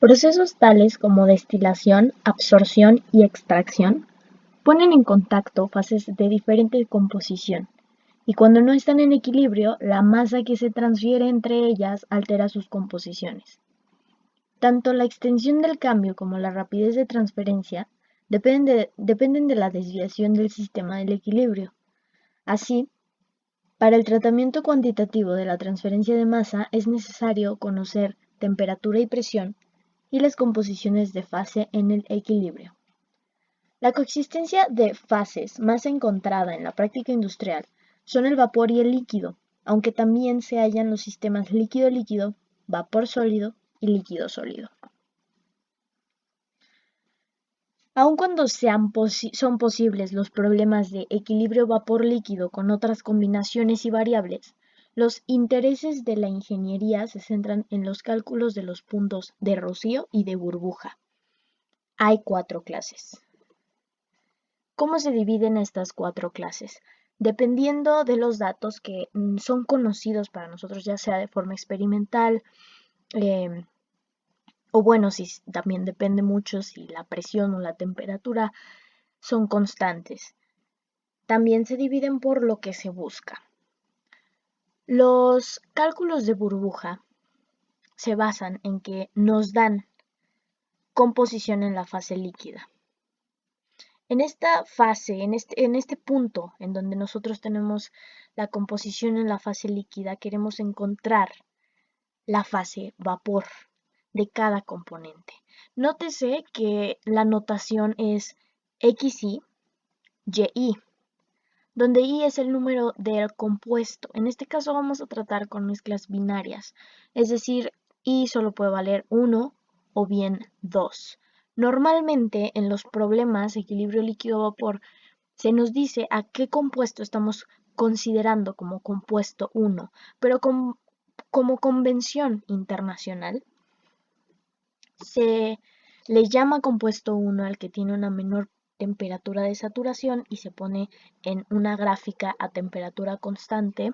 Procesos tales como destilación, absorción y extracción ponen en contacto fases de diferente composición, y cuando no están en equilibrio, la masa que se transfiere entre ellas altera sus composiciones. Tanto la extensión del cambio como la rapidez de transferencia dependen de la desviación del sistema del equilibrio. Así, para el tratamiento cuantitativo de la transferencia de masa es necesario conocer temperatura y presión y las composiciones de fase en el equilibrio. La coexistencia de fases más encontrada en la práctica industrial son el vapor y el líquido, aunque también se hallan los sistemas líquido-líquido, vapor sólido y líquido-sólido. Aun cuando son posibles los problemas de equilibrio vapor-líquido con otras combinaciones y variables, los intereses de la ingeniería se centran en los cálculos de los puntos de rocío y de burbuja. Hay 4 clases. ¿Cómo se dividen estas 4 clases? Dependiendo de los datos que son conocidos para nosotros, ya sea de forma experimental, o bueno, si también depende mucho si la presión o la temperatura son constantes. También se dividen por lo que se busca. Los cálculos de burbuja se basan en que nos dan composición en la fase líquida. En esta fase, en este punto en donde nosotros tenemos la composición en la fase líquida, queremos encontrar la fase vapor de cada componente. Nótese que la notación es XI, YI, donde I es el número del compuesto. En este caso vamos a tratar con mezclas binarias, es decir, I solo puede valer 1 o bien 2. Normalmente en los problemas de equilibrio líquido-vapor se nos dice a qué compuesto estamos considerando como compuesto 1, pero como convención internacional se le llama compuesto 1 al que tiene una menor temperatura de saturación y se pone en una gráfica a temperatura constante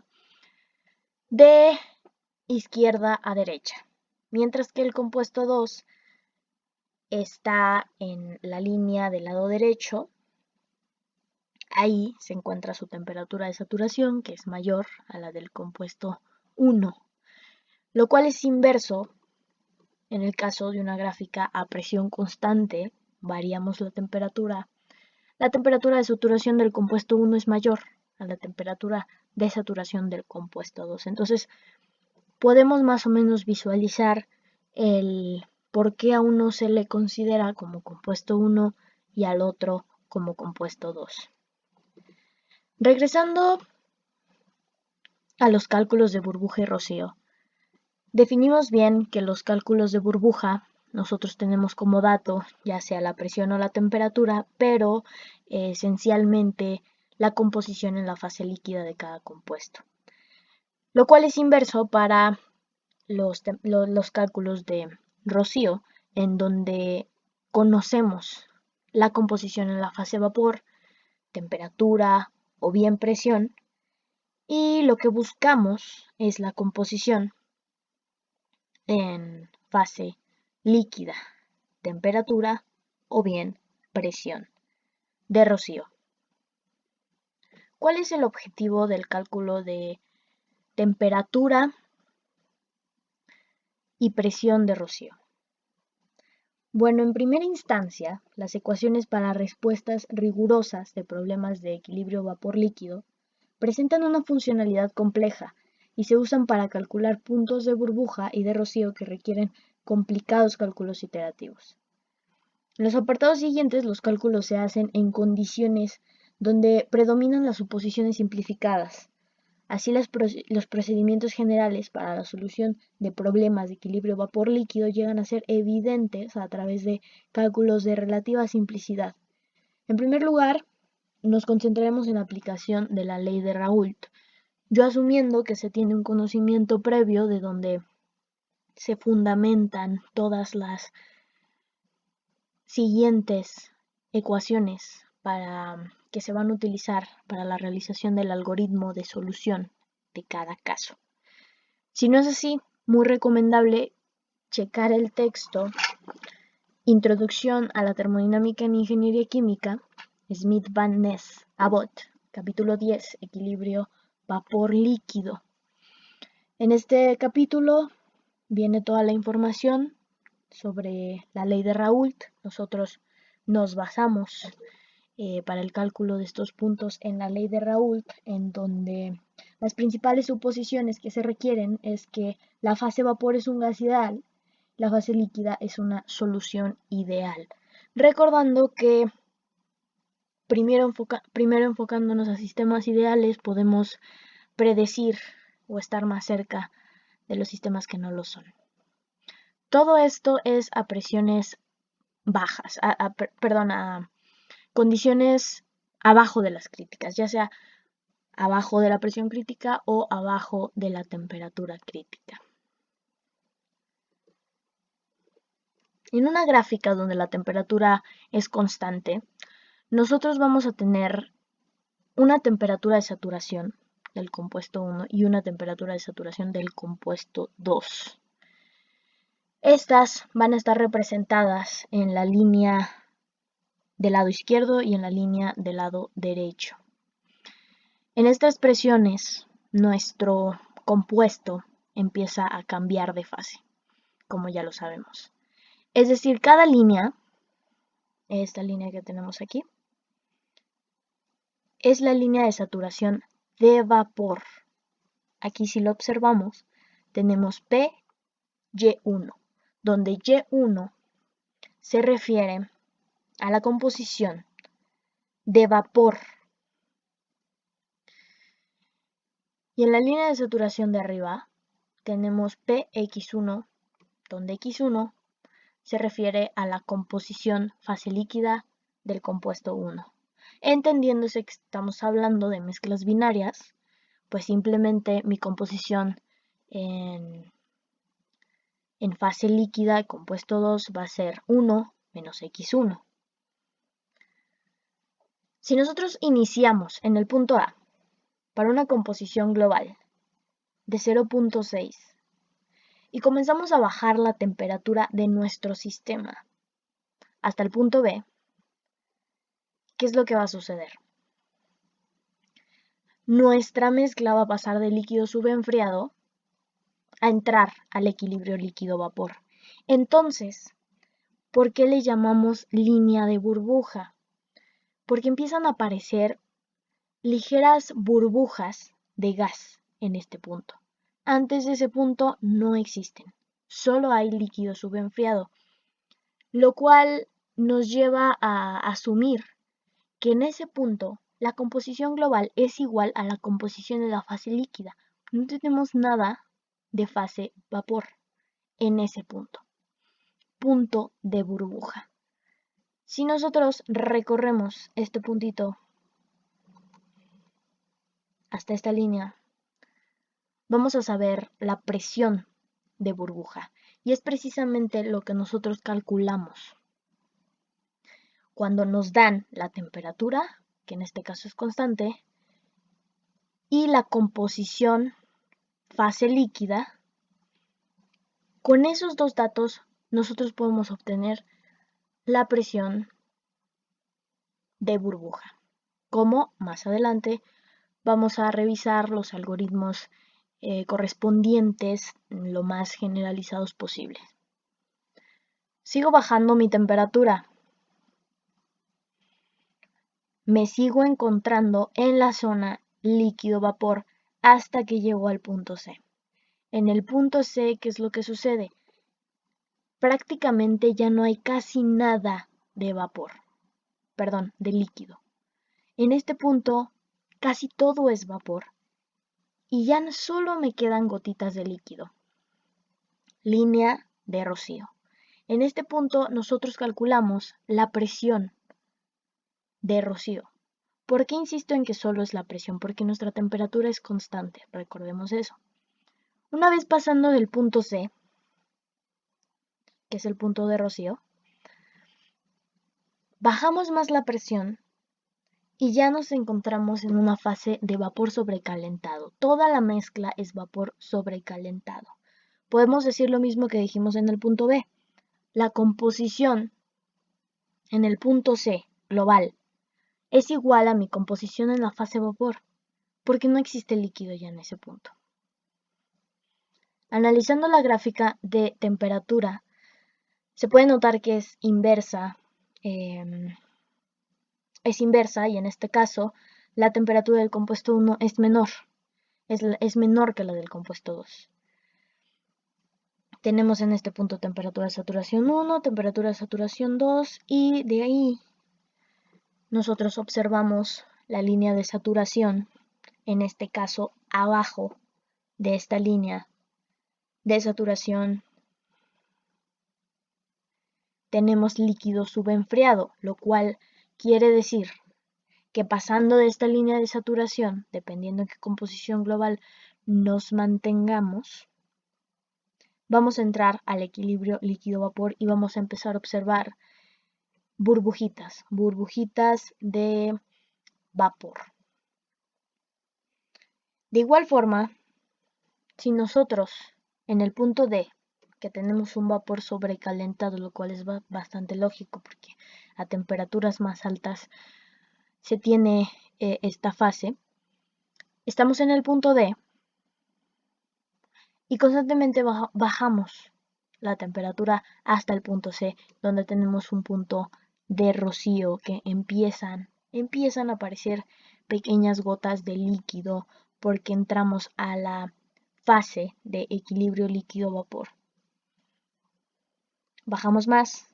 de izquierda a derecha, mientras que el compuesto 2 está en la línea del lado derecho. Ahí se encuentra su temperatura de saturación, que es mayor a la del compuesto 1, lo cual es inverso en el caso de una gráfica a presión constante. Variamos la temperatura de saturación del compuesto 1 es mayor a la temperatura de saturación del compuesto 2. Entonces, podemos más o menos visualizar el por qué a uno se le considera como compuesto 1 y al otro como compuesto 2. Regresando a los cálculos de burbuja y rocío, definimos bien que los cálculos de burbuja nosotros tenemos como dato ya sea la presión o la temperatura, pero esencialmente la composición en la fase líquida de cada compuesto, lo cual es inverso para los cálculos de rocío, en donde conocemos la composición en la fase vapor, temperatura o bien presión, y lo que buscamos es la composición en fase líquida, temperatura o bien presión de rocío. ¿Cuál es el objetivo del cálculo de temperatura y presión de rocío? Bueno, en primera instancia, las ecuaciones para respuestas rigurosas de problemas de equilibrio vapor-líquido presentan una funcionalidad compleja y se usan para calcular puntos de burbuja y de rocío que requieren complicados cálculos iterativos. En los apartados siguientes, los cálculos se hacen en condiciones donde predominan las suposiciones simplificadas. Así, los procedimientos generales para la solución de problemas de equilibrio vapor-líquido llegan a ser evidentes a través de cálculos de relativa simplicidad. En primer lugar, nos concentraremos en la aplicación de la ley de Raoult, yo asumiendo que se tiene un conocimiento previo de donde se fundamentan todas las siguientes ecuaciones que se van a utilizar para la realización del algoritmo de solución de cada caso. Si no es así, muy recomendable checar el texto Introducción a la termodinámica en ingeniería química, Smith Van Ness, Abbott, capítulo 10, equilibrio vapor-líquido. En este capítulo viene toda la información sobre la ley de Raoult. Nosotros nos basamos para el cálculo de estos puntos en la ley de Raoult, en donde las principales suposiciones que se requieren es que la fase vapor es un gas ideal, la fase líquida es una solución ideal. Recordando que primero enfocándonos a sistemas ideales podemos predecir o estar más cerca de los sistemas que no lo son. Todo esto es a presiones bajas, a condiciones abajo de las críticas, ya sea abajo de la presión crítica o abajo de la temperatura crítica. En una gráfica donde la temperatura es constante, nosotros vamos a tener una temperatura de saturación del compuesto 1 y una temperatura de saturación del compuesto 2. Estas van a estar representadas en la línea del lado izquierdo y en la línea del lado derecho. En estas presiones, nuestro compuesto empieza a cambiar de fase, como ya lo sabemos. Es decir, cada línea, esta línea que tenemos aquí, es la línea de saturación de vapor. Aquí si lo observamos, tenemos P, Y1, donde Y1 se refiere a la composición de vapor. Y en la línea de saturación de arriba tenemos PX1, donde X1 se refiere a la composición fase líquida del compuesto 1. Entendiéndose que estamos hablando de mezclas binarias, pues simplemente mi composición en fase líquida, compuesto 2, va a ser 1 menos X1. Si nosotros iniciamos en el punto A para una composición global de 0.6 y comenzamos a bajar la temperatura de nuestro sistema hasta el punto B, ¿qué es lo que va a suceder? Nuestra mezcla va a pasar de líquido subenfriado a entrar al equilibrio líquido-vapor. Entonces, ¿por qué le llamamos línea de burbuja? Porque empiezan a aparecer ligeras burbujas de gas en este punto. Antes de ese punto no existen, solo hay líquido subenfriado, lo cual nos lleva a asumir que en ese punto la composición global es igual a la composición de la fase líquida. No tenemos nada de fase vapor en ese punto. Punto de burbuja. Si nosotros recorremos este puntito hasta esta línea, vamos a saber la presión de burbuja. Y es precisamente lo que nosotros calculamos cuando nos dan la temperatura, que en este caso es constante, y la composición fase líquida. Con esos dos datos nosotros podemos obtener la presión de burbuja. Como más adelante vamos a revisar los algoritmos correspondientes lo más generalizados posibles. Sigo bajando mi temperatura. Me sigo encontrando en la zona líquido-vapor hasta que llego al punto C. En el punto C, ¿qué es lo que sucede? Prácticamente ya no hay casi nada de vapor, perdón, de líquido. En este punto casi todo es vapor y ya solo me quedan gotitas de líquido. Línea de rocío. En este punto nosotros calculamos la presión de rocío. ¿Por qué insisto en que solo es la presión? Porque nuestra temperatura es constante, recordemos eso. Una vez pasando del punto C, que es el punto de rocío, bajamos más la presión y ya nos encontramos en una fase de vapor sobrecalentado. Toda la mezcla es vapor sobrecalentado. Podemos decir lo mismo que dijimos en el punto B. la composición en el punto C, global, es igual a mi composición en la fase vapor, porque no existe líquido ya en ese punto. Analizando la gráfica de temperatura, se puede notar que es inversa y en este caso la temperatura del compuesto 1 es menor, es menor que la del compuesto 2. Tenemos en este punto temperatura de saturación 1, temperatura de saturación 2 y de ahí nosotros observamos la línea de saturación, en este caso abajo de esta línea de saturación tenemos líquido subenfriado, lo cual quiere decir que pasando de esta línea de saturación, dependiendo en qué composición global nos mantengamos, vamos a entrar al equilibrio líquido-vapor y vamos a empezar a observar burbujitas de vapor. De igual forma, si nosotros en el punto D, que tenemos un vapor sobrecalentado, lo cual es bastante lógico porque a temperaturas más altas se tiene esta fase, estamos en el punto D y constantemente bajamos la temperatura hasta el punto C, donde tenemos un punto de rocío que empiezan a aparecer pequeñas gotas de líquido porque entramos a la fase de equilibrio líquido-vapor. Bajamos más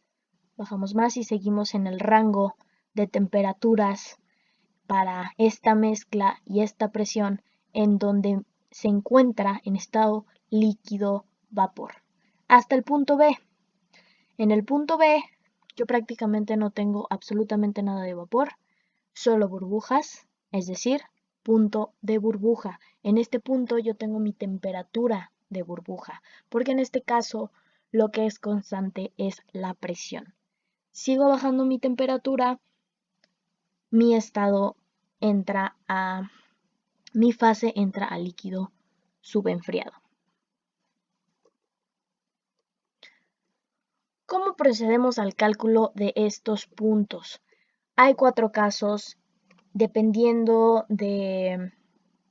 y seguimos en el rango de temperaturas para esta mezcla y esta presión en donde se encuentra en estado líquido-vapor. Hasta el punto B. En el punto B yo prácticamente no tengo absolutamente nada de vapor, solo burbujas, es decir, punto de burbuja. En este punto yo tengo mi temperatura de burbuja, porque en este caso lo que es constante es la presión. Sigo bajando mi temperatura, mi estado entra a, mi fase entra a líquido subenfriado. ¿Cómo procedemos al cálculo de estos puntos? Hay 4 casos dependiendo de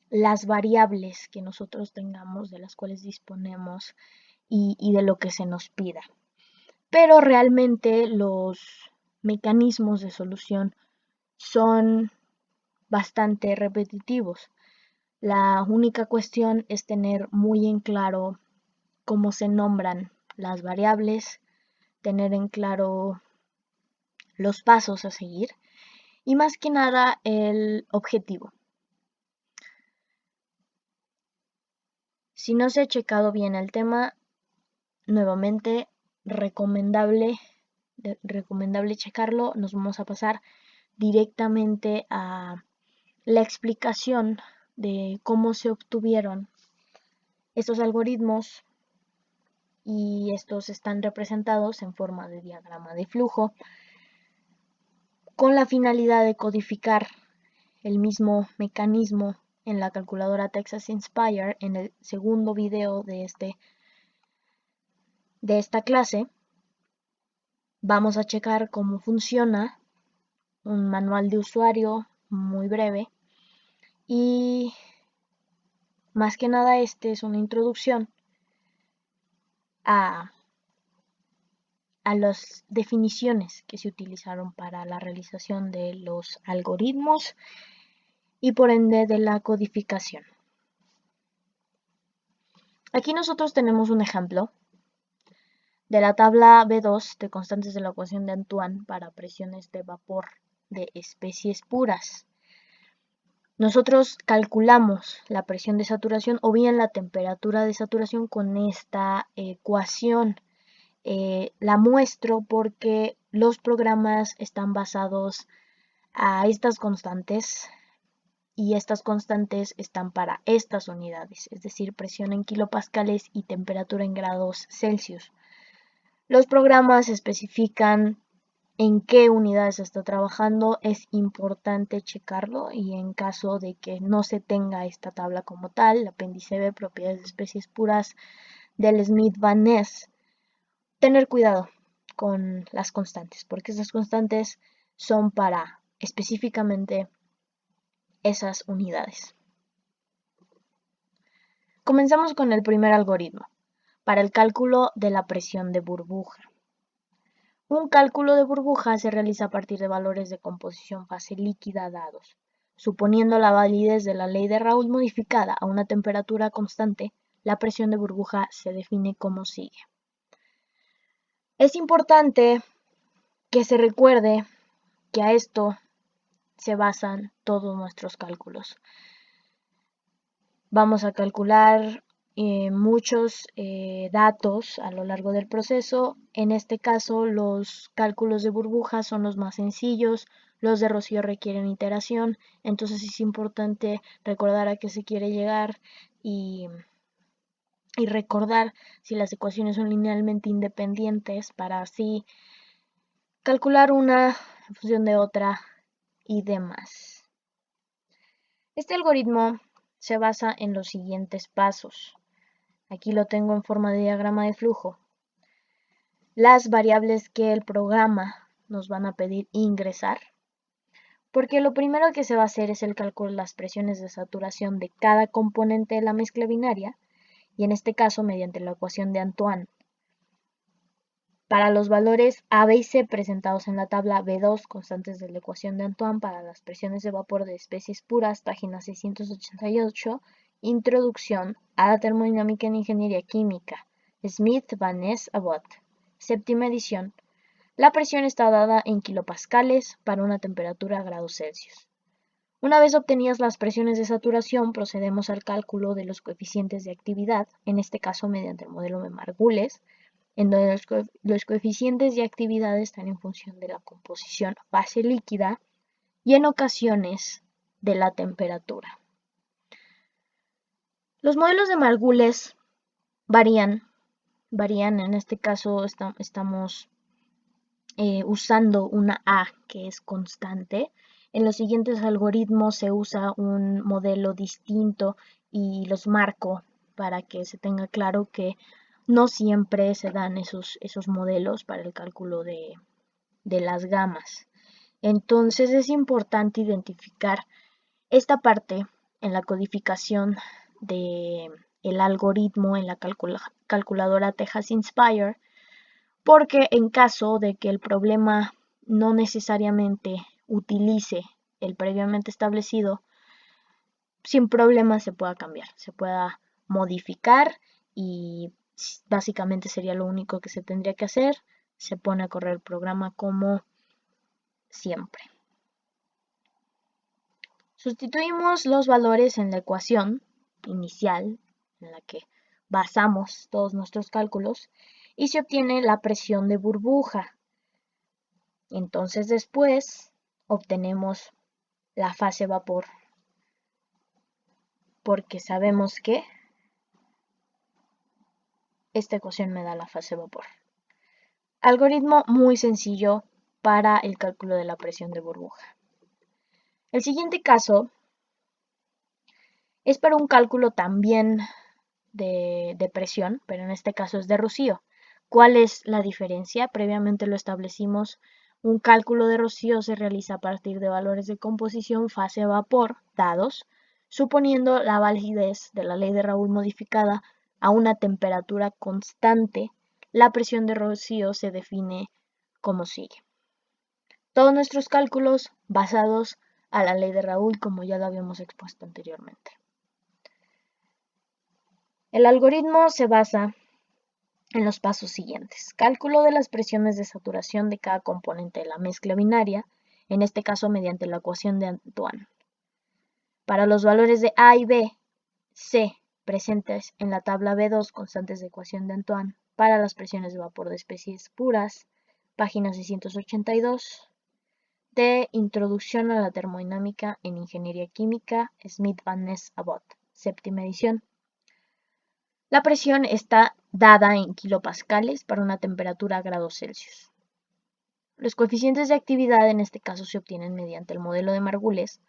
las variables que nosotros tengamos, de las cuales disponemos y de lo que se nos pida. Pero realmente los mecanismos de solución son bastante repetitivos. La única cuestión es tener muy en claro cómo se nombran las variables, tener en claro los pasos a seguir y más que nada el objetivo. Si no se ha checado bien el tema, nuevamente recomendable checarlo. Nos vamos a pasar directamente a la explicación de cómo se obtuvieron estos algoritmos y estos están representados en forma de diagrama de flujo con la finalidad de codificar el mismo mecanismo en la calculadora Texas Inspire. En el segundo video de esta clase vamos a checar cómo funciona un manual de usuario muy breve y más que nada este es una introducción a las definiciones que se utilizaron para la realización de los algoritmos y por ende de la codificación. Aquí nosotros tenemos un ejemplo de la tabla B2 de constantes de la ecuación de Antoine para presiones de vapor de especies puras. Nosotros calculamos la presión de saturación o bien la temperatura de saturación con esta ecuación. La muestro porque los programas están basados a estas constantes y estas constantes están para estas unidades, es decir, presión en kilopascales y temperatura en grados Celsius. Los programas especifican en qué unidades se está trabajando, es importante checarlo y en caso de que no se tenga esta tabla como tal, el apéndice B, propiedades de especies puras del Smith-Van Ness, tener cuidado con las constantes, porque esas constantes son para específicamente esas unidades. Comenzamos con el primer algoritmo, para el cálculo de la presión de burbuja. Un cálculo de burbuja se realiza a partir de valores de composición fase líquida dados. Suponiendo la validez de la ley de Raoult modificada a una temperatura constante, la presión de burbuja se define como sigue. Es importante que se recuerde que a esto se basan todos nuestros cálculos. Vamos a calcular muchos datos a lo largo del proceso. En este caso, los cálculos de burbuja son los más sencillos. Los de Rocío requieren iteración, entonces es importante recordar a qué se quiere llegar y recordar si las ecuaciones son linealmente independientes para así calcular una en función de otra y demás. Este algoritmo se basa en los siguientes pasos. Aquí lo tengo en forma de diagrama de flujo. Las variables que el programa nos van a pedir ingresar, porque lo primero que se va a hacer es el cálculo de las presiones de saturación de cada componente de la mezcla binaria, y en este caso mediante la ecuación de Antoine. Para los valores A, B y C presentados en la tabla B2, constantes de la ecuación de Antoine para las presiones de vapor de especies puras, página 688, Introducción a la termodinámica en ingeniería química, Smith, Van Ness, Abbott, séptima edición. La presión está dada en kilopascales para una temperatura a grados Celsius. Una vez obtenidas las presiones de saturación, procedemos al cálculo de los coeficientes de actividad, en este caso mediante el modelo de Margules, en donde los coeficientes de actividad están en función de la composición fase líquida y en ocasiones de la temperatura. Los modelos de Margules varían, en este caso estamos usando una A que es constante. En los siguientes algoritmos se usa un modelo distinto y los marco para que se tenga claro que no siempre se dan esos modelos para el cálculo de las gamas. Entonces es importante identificar esta parte en la codificación del algoritmo en la calculadora Texas Inspire, porque en caso de que el problema no necesariamente utilice el previamente establecido, sin problema se pueda cambiar, se pueda modificar y básicamente sería lo único que se tendría que hacer. Se pone a correr el programa como siempre. Sustituimos los valores en la ecuación inicial en la que basamos todos nuestros cálculos y se obtiene la presión de burbuja. Entonces después obtenemos la fase vapor, porque sabemos que esta ecuación me da la fase vapor. Algoritmo muy sencillo para el cálculo de la presión de burbuja. El siguiente caso es para un cálculo también de presión, pero en este caso es de Rocío. ¿Cuál es la diferencia? Previamente lo establecimos. Un cálculo de Rocío se realiza a partir de valores de composición fase-vapor dados, suponiendo la validez de la ley de Raoult modificada a una temperatura constante. La presión de Rocío se define como sigue. Todos nuestros cálculos basados a la ley de Raoult, como ya lo habíamos expuesto anteriormente. El algoritmo se basa en los pasos siguientes. Cálculo de las presiones de saturación de cada componente de la mezcla binaria, en este caso mediante la ecuación de Antoine. Para los valores de A y B, C, presentes en la tabla B2, constantes de ecuación de Antoine, para las presiones de vapor de especies puras, página 682, de Introducción a la termodinámica en ingeniería química, Smith, Van Ness, Abbott, séptima edición. La presión está dada en kilopascales para una temperatura a grados Celsius. Los coeficientes de actividad en este caso se obtienen mediante el modelo de Margules,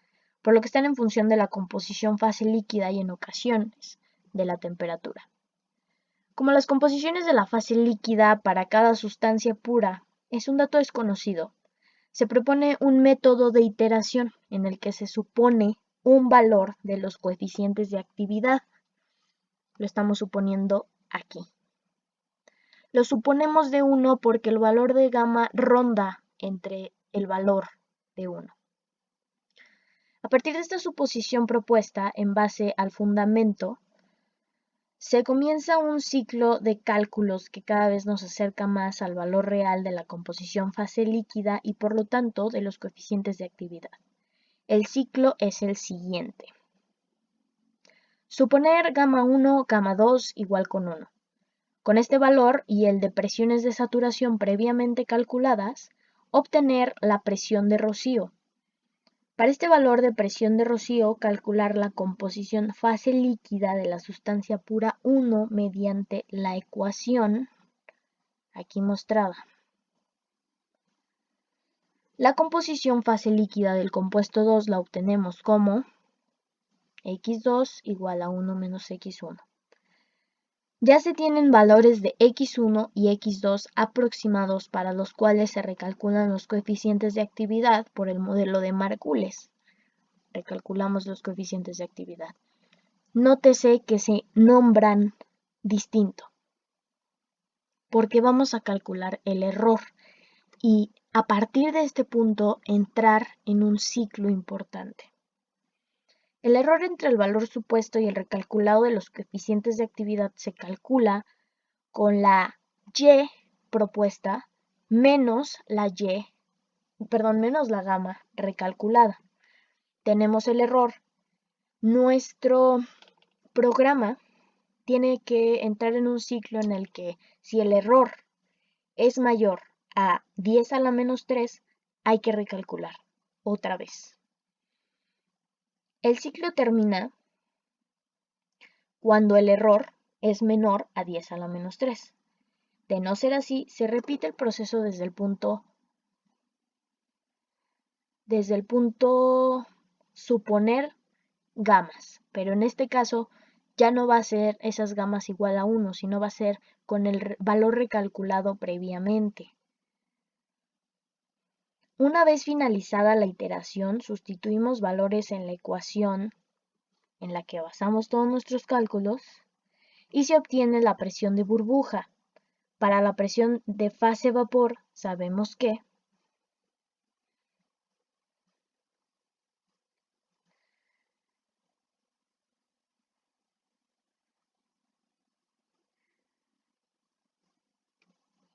por lo que están en función de la composición fase líquida y en ocasiones de la temperatura. Como las composiciones de la fase líquida para cada sustancia pura es un dato desconocido, se propone un método de iteración en el que se supone un valor de los coeficientes de actividad. Lo estamos suponiendo aquí. Lo suponemos de 1 porque el valor de gamma ronda entre el valor de 1. A partir de esta suposición propuesta en base al fundamento, se comienza un ciclo de cálculos que cada vez nos acerca más al valor real de la composición fase líquida y por lo tanto de los coeficientes de actividad. El ciclo es el siguiente. Suponer gamma 1, gamma 2 igual con 1. Con este valor y el de presiones de saturación previamente calculadas, obtener la presión de rocío. Para este valor de presión de rocío, calcular la composición fase líquida de la sustancia pura 1 mediante la ecuación aquí mostrada. La composición fase líquida del compuesto 2 la obtenemos como x2 igual a 1 menos x1. Ya se tienen valores de x1 y x2 aproximados para los cuales se recalculan los coeficientes de actividad por el modelo de Margules. Recalculamos los coeficientes de actividad. Nótese que se nombran distinto, porque vamos a calcular el error y a partir de este punto entrar en un ciclo importante. El error entre el valor supuesto y el recalculado de los coeficientes de actividad se calcula con la y propuesta menos la gamma recalculada. Tenemos el error. Nuestro programa tiene que entrar en un ciclo en el que si el error es mayor a 10 a la menos 3, hay que recalcular otra vez. El ciclo termina cuando el error es menor a 10 a la menos 3. De no ser así, se repite el proceso desde el punto suponer gamas, pero en este caso ya no va a ser esas gamas igual a 1, sino va a ser con el valor recalculado previamente. Una vez finalizada la iteración, sustituimos valores en la ecuación en la que basamos todos nuestros cálculos y se obtiene la presión de burbuja. Para la presión de fase vapor sabemos que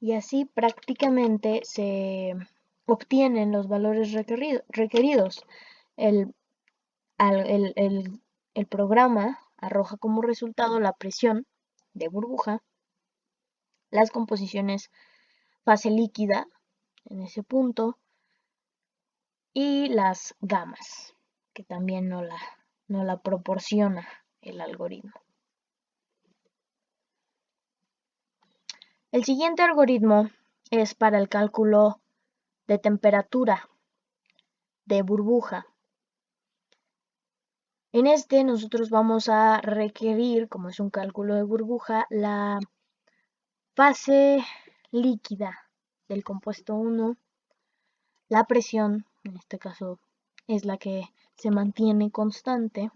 y así prácticamente se obtienen los valores requeridos. El programa arroja como resultado la presión de burbuja, las composiciones fase líquida en ese punto y las gamas, que también no la proporciona el algoritmo. El siguiente algoritmo es para el cálculo de temperatura de burbuja. En este nosotros vamos a requerir, como es un cálculo de burbuja, la fase líquida del compuesto 1, la presión, en este caso es la que se mantiene constante,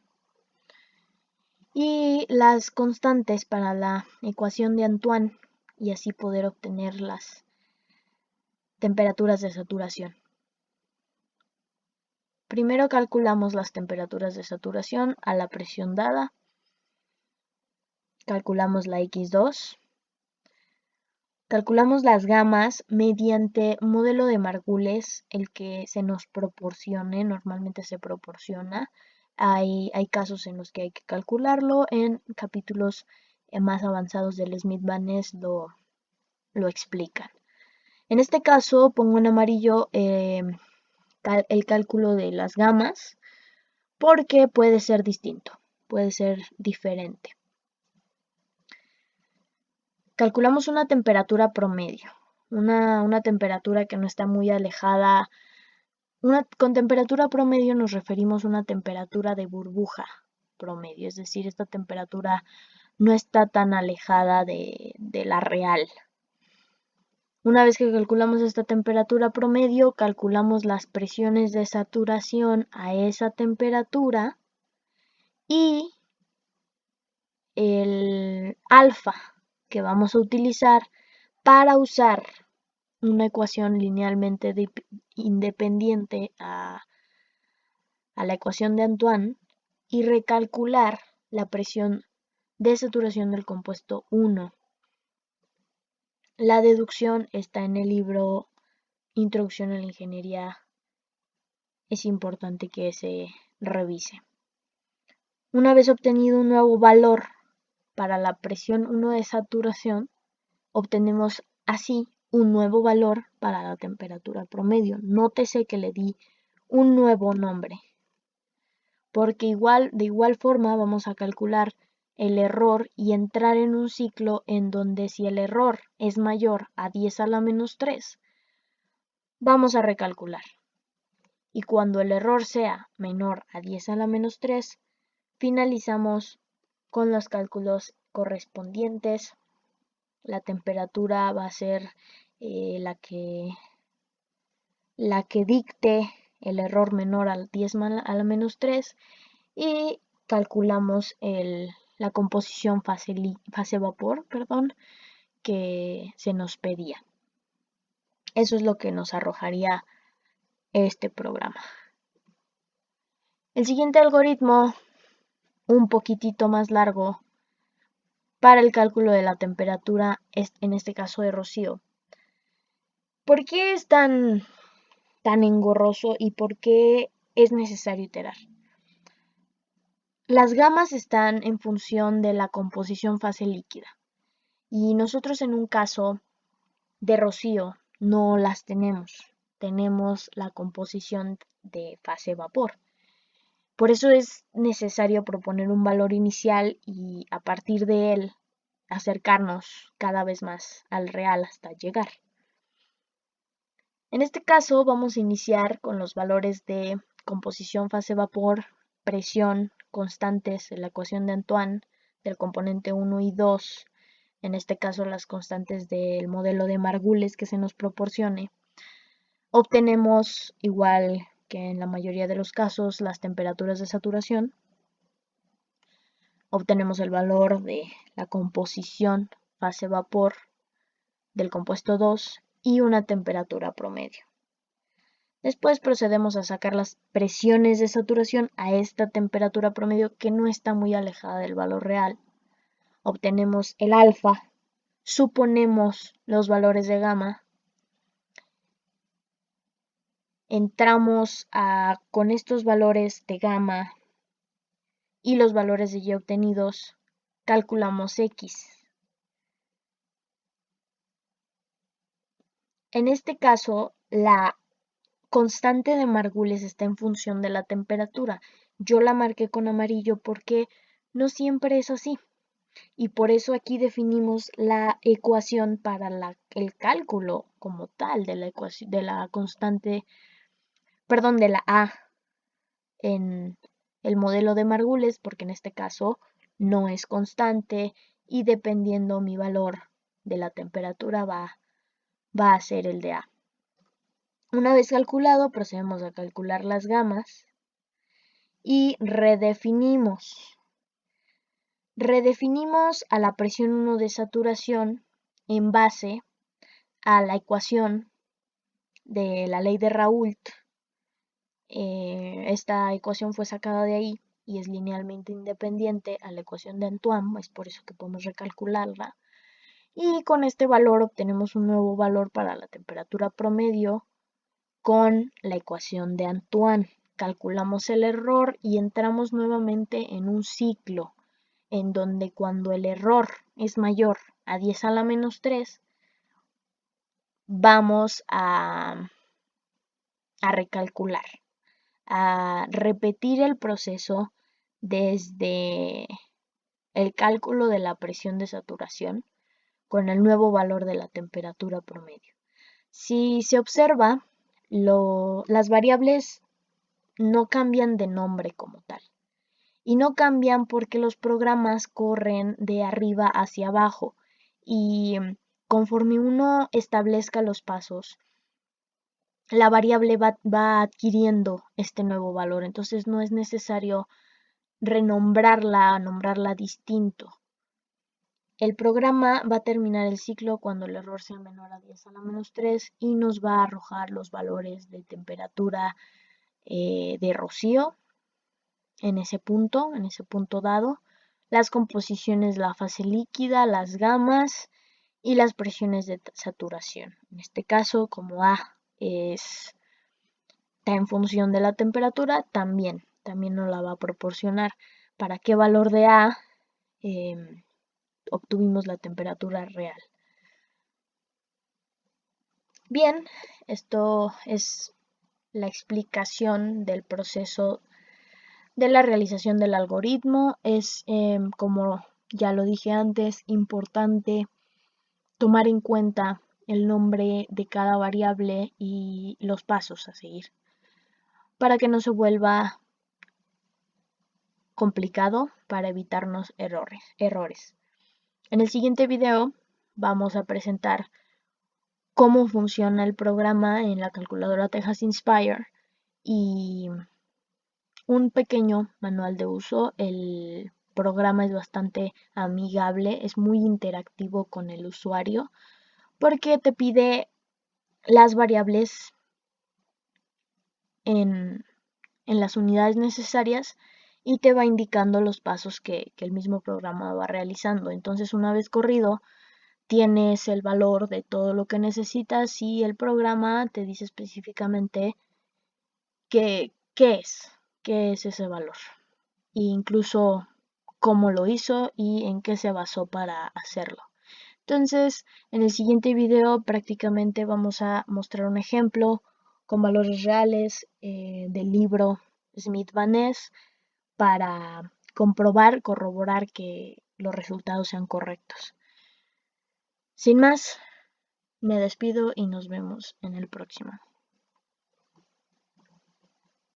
y las constantes para la ecuación de Antoine, y así poder obtener las temperaturas de saturación. Primero calculamos las temperaturas de saturación a la presión dada, calculamos la X2, calculamos las gamas mediante modelo de Margules, el que se nos proporcione, normalmente se proporciona. Hay casos en los que hay que calcularlo, en capítulos más avanzados del Smith-Van Ness lo explican. En este caso pongo en amarillo el cálculo de las gamas porque puede ser distinto, puede ser diferente. Calculamos una temperatura promedio, una temperatura que no está muy alejada. Con temperatura promedio nos referimos a una temperatura de burbuja promedio, es decir, esta temperatura no está tan alejada de la real. Una vez que calculamos esta temperatura promedio, calculamos las presiones de saturación a esa temperatura y el alfa que vamos a utilizar para usar una ecuación linealmente independiente a la ecuación de Antoine y recalcular la presión de saturación del compuesto 1. La deducción está en el libro Introducción a la Ingeniería. Es importante que se revise. Una vez obtenido un nuevo valor para la presión 1 de saturación, obtenemos así un nuevo valor para la temperatura promedio. Nótese que le di un nuevo nombre, porque de igual forma vamos a calcular el error y entrar en un ciclo en donde si el error es mayor a 10 a la menos 3, vamos a recalcular. Y cuando el error sea menor a 10 a la menos 3, finalizamos con los cálculos correspondientes. La temperatura va a ser la que dicte el error menor al 10 a la menos 3 y calculamos la composición fase vapor, que se nos pedía. Eso es lo que nos arrojaría este programa. El siguiente algoritmo, un poquitito más largo, para el cálculo de la temperatura, en este caso de rocío. ¿Por qué es tan engorroso y por qué es necesario iterar? Las gamas están en función de la composición fase líquida y nosotros en un caso de rocío no las tenemos. Tenemos la composición de fase vapor. Por eso es necesario proponer un valor inicial y a partir de él acercarnos cada vez más al real hasta llegar. En este caso vamos a iniciar con los valores de composición fase vapor, presión, constantes en la ecuación de Antoine del componente 1 y 2, en este caso las constantes del modelo de Margules que se nos proporcione. Obtenemos, igual que en la mayoría de los casos, las temperaturas de saturación. Obtenemos el valor de la composición fase vapor del compuesto 2 y una temperatura promedio. Después procedemos a sacar las presiones de saturación a esta temperatura promedio que no está muy alejada del valor real. Obtenemos el alfa, suponemos los valores de gamma, entramos con estos valores de gamma y los valores de y obtenidos, calculamos x. En este caso, la constante de Margules está en función de la temperatura. Yo la marqué con amarillo porque no siempre es así. Y por eso aquí definimos la ecuación para el cálculo como tal de la constante, de la A en el modelo de Margules, porque en este caso no es constante y dependiendo mi valor de la temperatura va a ser el de A. Una vez calculado, procedemos a calcular las gamas y redefinimos. Redefinimos a la presión 1 de saturación en base a la ecuación de la ley de Raoult. Esta ecuación fue sacada de ahí y es linealmente independiente a la ecuación de Antoine, es por eso que podemos recalcularla. Y con este valor obtenemos un nuevo valor para la temperatura promedio con la ecuación de Antoine. Calculamos el error y entramos nuevamente en un ciclo en donde cuando el error es mayor a 10 a la menos 3, vamos a recalcular, a repetir el proceso desde el cálculo de la presión de saturación con el nuevo valor de la temperatura promedio. Si se observa, las variables no cambian de nombre como tal. y no cambian porque los programas corren de arriba hacia abajo y conforme uno establezca los pasos, la variable va adquiriendo este nuevo valor. Entonces no es necesario renombrarla, nombrarla distinto. El programa va a terminar el ciclo cuando el error sea menor a 10 a la menos 3 y nos va a arrojar los valores de temperatura de rocío en ese punto dado, las composiciones de la fase líquida, las gamas y las presiones de saturación. En este caso, como A está en función de la temperatura, también nos la va a proporcionar. ¿Para qué valor de A obtuvimos la temperatura real? Bien, esto es la explicación del proceso de la realización del algoritmo. Es, como ya lo dije antes, importante tomar en cuenta el nombre de cada variable y los pasos a seguir para que no se vuelva complicado, para evitarnos errores. En el siguiente video vamos a presentar cómo funciona el programa en la calculadora Texas Inspire y un pequeño manual de uso. El programa es bastante amigable, es muy interactivo con el usuario porque te pide las variables en las unidades necesarias y te va indicando los pasos que el mismo programa va realizando. Entonces, una vez corrido, tienes el valor de todo lo que necesitas y el programa te dice específicamente qué es ese valor, e incluso cómo lo hizo y en qué se basó para hacerlo. Entonces, en el siguiente video prácticamente vamos a mostrar un ejemplo con valores reales del libro Smith-Van Ness para corroborar que los resultados sean correctos. Sin más, me despido y nos vemos en el próximo.